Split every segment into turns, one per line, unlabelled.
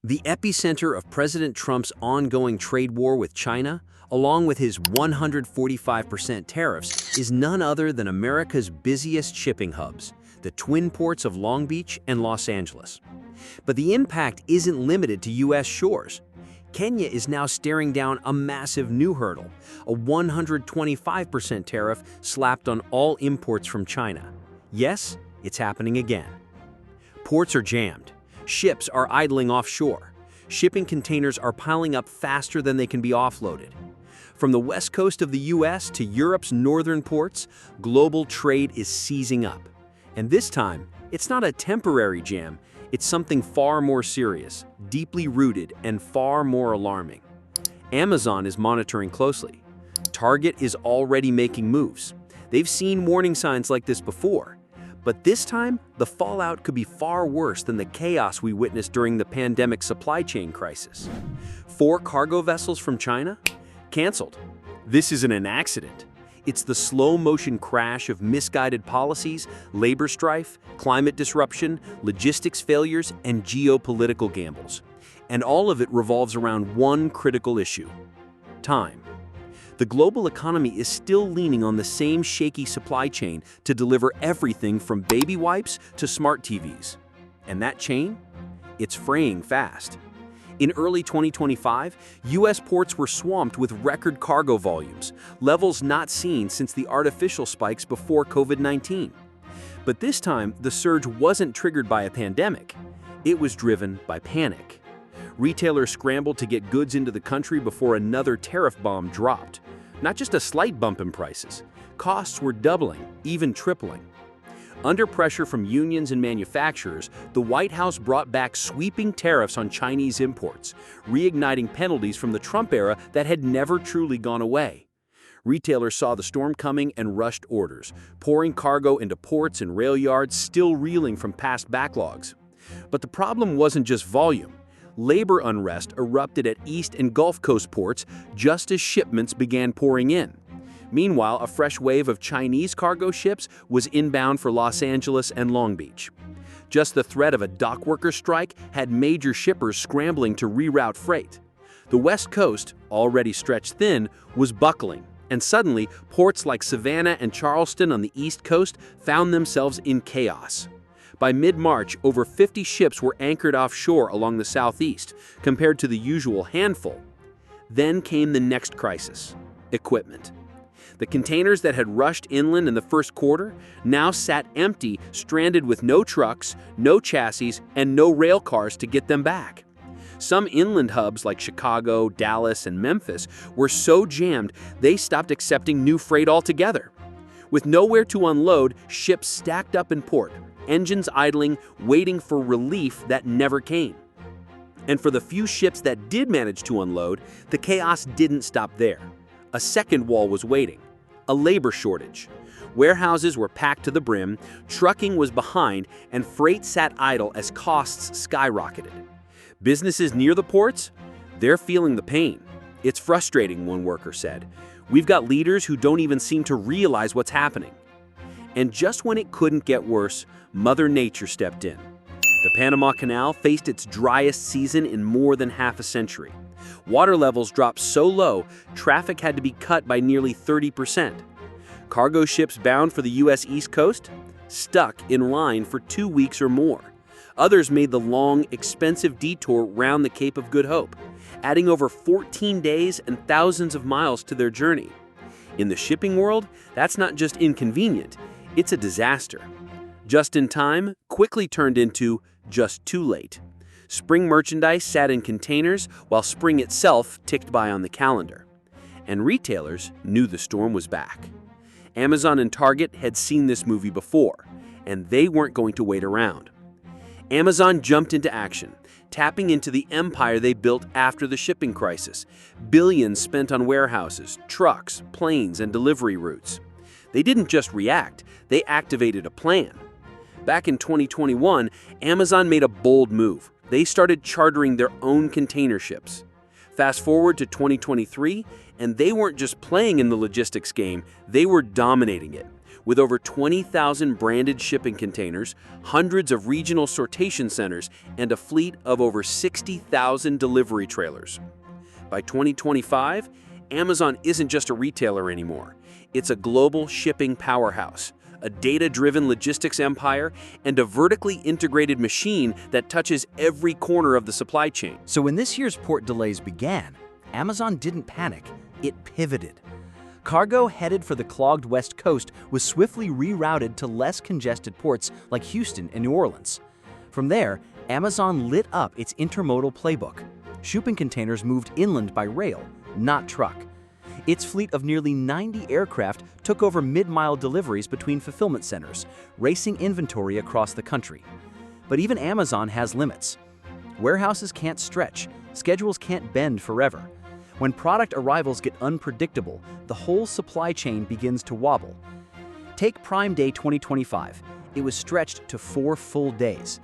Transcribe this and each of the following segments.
The epicenter of President Trump's ongoing trade war with China, along with his 145% tariffs, is none other than America's busiest shipping hubs, the twin ports of Long Beach and Los Angeles. But the impact isn't limited to U.S. shores. Kenya is now staring down a massive new hurdle, a 125% tariff slapped on all imports from China. Yes, it's happening again. Ports are jammed. Ships are idling offshore. Shipping containers are piling up faster than they can be offloaded. From the west coast of the U.S. to Europe's northern ports, global trade is seizing up. And this time, it's not a temporary jam, it's something far more serious, deeply rooted, and far more alarming. Amazon is monitoring closely. Target is already making moves. They've seen warning signs like this before. But this time, the fallout could be far worse than the chaos we witnessed during the pandemic supply chain crisis. 4 cargo vessels from China? Canceled. This isn't an accident. It's the slow-motion crash of misguided policies, labor strife, climate disruption, logistics failures, and geopolitical gambles. And all of it revolves around one critical issue: time. The global economy is still leaning on the same shaky supply chain to deliver everything from baby wipes to smart TVs. And that chain? It's fraying fast. In early 2025, U.S. ports were swamped with record cargo volumes, levels not seen since the artificial spikes before COVID-19. But this time, the surge wasn't triggered by a pandemic. It was driven by panic. Retailers scrambled to get goods into the country before another tariff bomb dropped. Not just a slight bump in prices. Costs were doubling, even tripling. Under pressure from unions and manufacturers, the White House brought back sweeping tariffs on Chinese imports, reigniting penalties from the Trump era that had never truly gone away. Retailers saw the storm coming and rushed orders, pouring cargo into ports and rail yards still reeling from past backlogs. But the problem wasn't just volume. Labor unrest erupted at East and Gulf Coast ports just as shipments began pouring in. Meanwhile, a fresh wave of Chinese cargo ships was inbound for Los Angeles and Long Beach. Just the threat of a dockworker strike had major shippers scrambling to reroute freight. The West Coast, already stretched thin, was buckling, and suddenly ports like Savannah and Charleston on the East Coast found themselves in chaos. By mid-March, over 50 ships were anchored offshore along the southeast, compared to the usual handful. Then came the next crisis: equipment. The containers that had rushed inland in the first quarter now sat empty, stranded with no trucks, no chassis, and no rail cars to get them back. Some inland hubs like Chicago, Dallas, and Memphis were so jammed they stopped accepting new freight altogether. With nowhere to unload, ships stacked up in port, engines idling, waiting for relief that never came. And for the few ships that did manage to unload, the chaos didn't stop there. A second wall was waiting: a labor shortage. Warehouses were packed to the brim, trucking was behind, and freight sat idle as costs skyrocketed. Businesses near the ports? They're feeling the pain. "It's frustrating," one worker said. "We've got leaders who don't even seem to realize what's happening." And just when it couldn't get worse, Mother Nature stepped in. The Panama Canal faced its driest season in more than half a century. Water levels dropped so low, traffic had to be cut by nearly 30%. Cargo ships bound for the U.S. East Coast? Stuck in line for 2 weeks or more. Others made the long, expensive detour round the Cape of Good Hope, adding over 14 days and thousands of miles to their journey. In the shipping world, that's not just inconvenient, it's a disaster. Just in time quickly turned into just too late. Spring merchandise sat in containers while spring itself ticked by on the calendar. And retailers knew the storm was back. Amazon and Target had seen this movie before, and they weren't going to wait around. Amazon jumped into action, tapping into the empire they built after the shipping crisis. Billions spent on warehouses, trucks, planes, and delivery routes. They didn't just react, they activated a plan. Back in 2021, Amazon made a bold move. They started chartering their own container ships. Fast forward to 2023, and they weren't just playing in the logistics game, they were dominating it. With over 20,000 branded shipping containers, hundreds of regional sortation centers, and a fleet of over 60,000 delivery trailers. By 2025, Amazon isn't just a retailer anymore. It's a global shipping powerhouse, a data-driven logistics empire, and a vertically integrated machine that touches every corner of the supply chain.
So when this year's port delays began, Amazon didn't panic, it pivoted. Cargo headed for the clogged West Coast was swiftly rerouted to less congested ports like Houston and New Orleans. From there, Amazon lit up its intermodal playbook. Shipping containers moved inland by rail, not truck. Its fleet of nearly 90 aircraft took over mid-mile deliveries between fulfillment centers, racing inventory across the country. But even Amazon has limits. Warehouses can't stretch, schedules can't bend forever. When product arrivals get unpredictable, the whole supply chain begins to wobble. Take Prime Day 2025. It was stretched to 4 full days.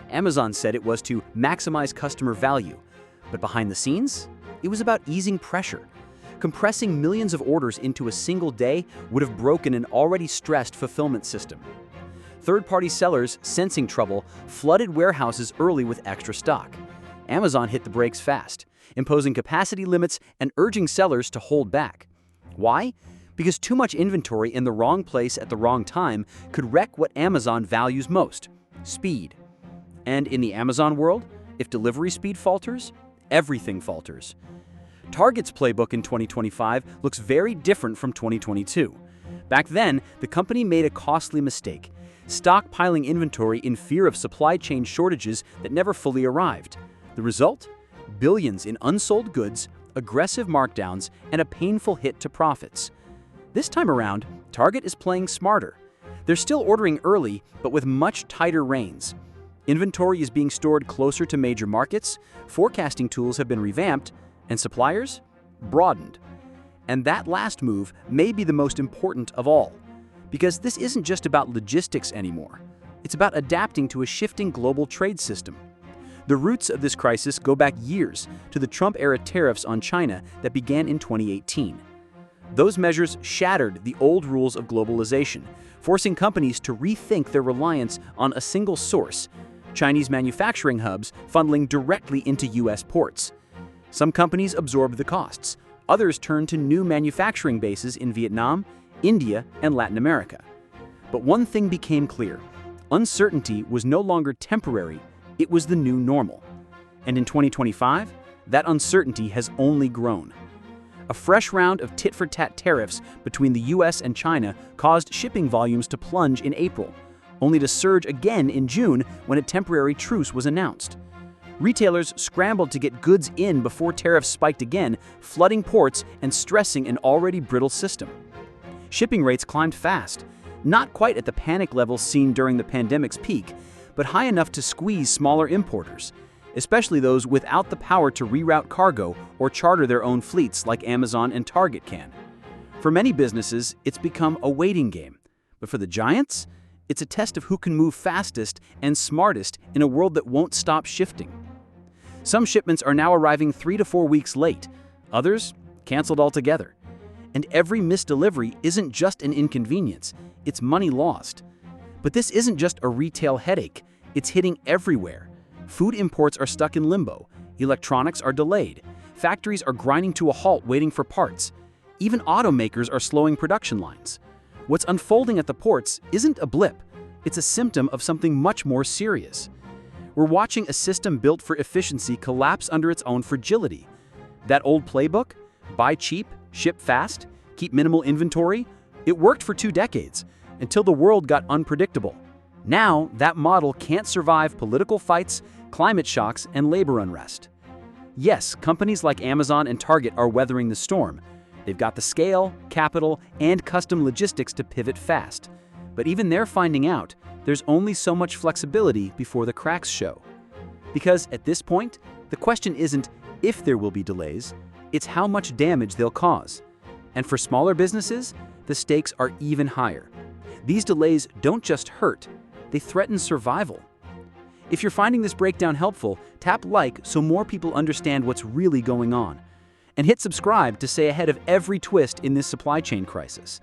Amazon said it was to maximize customer value. But behind the scenes, it was about easing pressure. Compressing millions of orders into a single day would have broken an already stressed fulfillment system. Third-party sellers, sensing trouble, flooded warehouses early with extra stock. Amazon hit the brakes fast, imposing capacity limits and urging sellers to hold back. Why? Because too much inventory in the wrong place at the wrong time could wreck what Amazon values most: speed. And in the Amazon world, if delivery speed falters, everything falters. Target's playbook in 2025 looks very different from 2022. Back then, the company made a costly mistake, stockpiling inventory in fear of supply chain shortages that never fully arrived. The result? Billions in unsold goods, aggressive markdowns, and a painful hit to profits. This time around, Target is playing smarter. They're still ordering early, but with much tighter reins. Inventory is being stored closer to major markets, forecasting tools have been revamped, and suppliers? Broadened. And that last move may be the most important of all, because this isn't just about logistics anymore. It's about adapting to a shifting global trade system. The roots of this crisis go back years to the Trump-era tariffs on China that began in 2018. Those measures shattered the old rules of globalization, forcing companies to rethink their reliance on a single source, Chinese manufacturing hubs funneling directly into U.S. ports. Some companies absorbed the costs. Others turned to new manufacturing bases in Vietnam, India, and Latin America. But one thing became clear: uncertainty was no longer temporary, it was the new normal. And in 2025, that uncertainty has only grown. A fresh round of tit-for-tat tariffs between the US and China caused shipping volumes to plunge in April, only to surge again in June when a temporary truce was announced. Retailers scrambled to get goods in before tariffs spiked again, flooding ports and stressing an already brittle system. Shipping rates climbed fast, not quite at the panic levels seen during the pandemic's peak, but high enough to squeeze smaller importers, especially those without the power to reroute cargo or charter their own fleets like Amazon and Target can. For many businesses, it's become a waiting game, but for the giants, it's a test of who can move fastest and smartest in a world that won't stop shifting. Some shipments are now arriving 3 to 4 weeks late, others canceled altogether. And every missed delivery isn't just an inconvenience, it's money lost. But this isn't just a retail headache, it's hitting everywhere. Food imports are stuck in limbo, electronics are delayed, factories are grinding to a halt waiting for parts. Even automakers are slowing production lines. What's unfolding at the ports isn't a blip, it's a symptom of something much more serious. We're watching a system built for efficiency collapse under its own fragility. That old playbook, buy cheap, ship fast, keep minimal inventory, it worked for 2 decades, until the world got unpredictable. Now, that model can't survive political fights, climate shocks, and labor unrest. Yes, companies like Amazon and Target are weathering the storm. They've got the scale, capital, and custom logistics to pivot fast. But even they're finding out there's only so much flexibility before the cracks show. Because at this point, the question isn't if there will be delays, it's how much damage they'll cause. And for smaller businesses, the stakes are even higher. These delays don't just hurt, they threaten survival. If you're finding this breakdown helpful, tap like so more people understand what's really going on. And hit subscribe to stay ahead of every twist in this supply chain crisis.